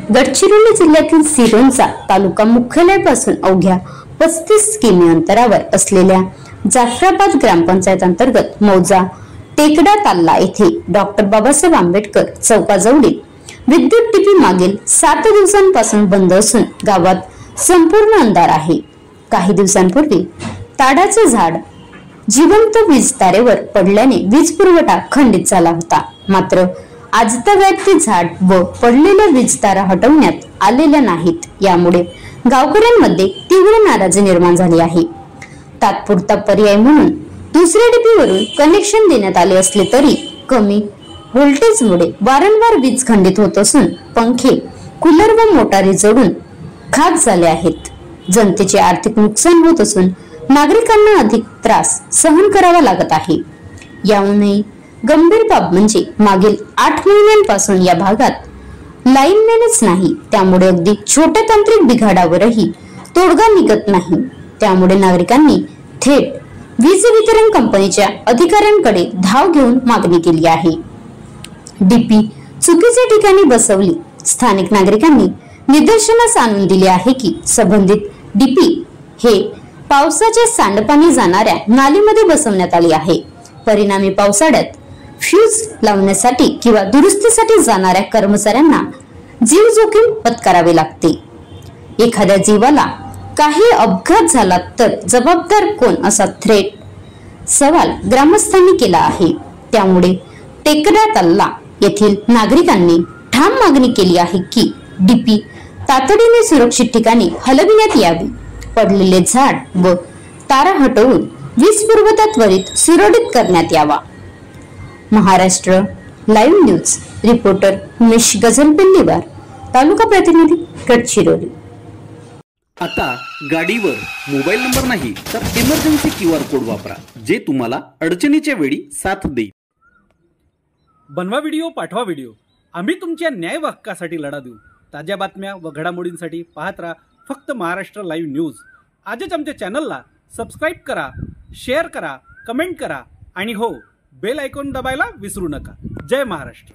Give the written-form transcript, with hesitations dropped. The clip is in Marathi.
गडचिरोली जिल्ह्यातील सिरोंचा तालुका मुख्यालयापासून अवघ्या 35 किमी अंतरावर असलेल्या जाफराबाद ग्रामपंचायत अंतर्गत मौजा टेकडा ताल्ला येथे डॉक्टर बाबासाहेब आंबेडकर चौकाजवळील विद्युत टिपी मागील 7 दिवसांपासून बंद असून गावात संपूर्ण अंधार आहे। काही दिवसांपूर्वी ताडाचे झाड जिवंत वीज तारेवर पडल्याने वीज पुरवठा खंडित झाला होता। मात्र आजतागायत ते झाड व पडलेल्या वीज तारा हटवण्यात आलेल्या नाहीत। यामुळे गावकऱ्यांमध्ये तीव्र नाराजी निर्माण झाली आहे। तात्पुरता पर्याय म्हणून दुसऱ्या डिपीवरून कनेक्शन देण्यात आले असले तरी कमी व्होल्टेजमुळे वारंवार वीज खंडित होत असून पंखे, कूलर व मोटारी जळून खाक झाले आहेत। जनतेचे आर्थिक नुकसान होत असून नागरिकांना अधिक त्रास सहन करावा लागत आहे। याहूनही गंभीर बाब म्हणजे मागील 8 महिन्यांपासून या भागात लाईनमॅनच नाही, त्यामुळे अगदी छोट्या तांत्रिक बिघाडावरही तोडगा निघत नाही। त्यामुळे नागरिकांनी थेट वीज वितरण कंपनीच्या अधिकाऱ्यांकडे धाव घेऊन मागणी केली आहे। डीपी चुकीच्या ठिकाणी बसवली। स्थानिक नागरिकांनी निदर्शनास आणून दिले आहे की संबंधित डीपी हे पावसाचे सांडपाणी जाणाऱ्या नालीमध्ये बसवण्यात आली आहे। परिणामी पावसाळ्यात फ्यूज लावण्यासाठी किंवा दुरुस्तीसाठी जाणाऱ्या कर्मचाऱ्यांना जीव जोखीम पत्करावे लागते। एखाद्या जीवाला काही अपघात झाला तर जबाबदार कोण असा थेट सवाल ग्रामस्थांनी केला आहे। त्यामुळे टेकडा ताल्ला येथील नागरिकांनी ठाम मागणी केली आहे की डीपी तातडीने सुरक्षित ठिकाणी हलविण्यात यावी। पडलेले झाड व तारा हटवून वीज पुरवठा त्वरित सुरळीत करण्यात यावा। Maharashtra live news reporter Umesh Gajalpilliwar, taluka प्रतिनिधी गडचिरोली। आता गाडीवर मोबाईल नंबर नाही तर इमर्जन्सी QR कोड वापरा, जे तुम्हाला अडचणीच्या वेळी साथ देईल। बनवा व्हिडिओ, पाठवा व्हिडिओ, आम्ही तुमच्या न्याय हक्कासाठी लढा देऊ। ताज्या बातम्या व घडामोडींसाठी पाहत राहा फक्त महाराष्ट्र लाईव्ह न्यूज। आजच आमच्या चॅनलला सबस्क्राईब करा, शेअर करा, कमेंट करा आणि हो, बेल आयकॉन दबायला विसरू नका। जय महाराष्ट्र।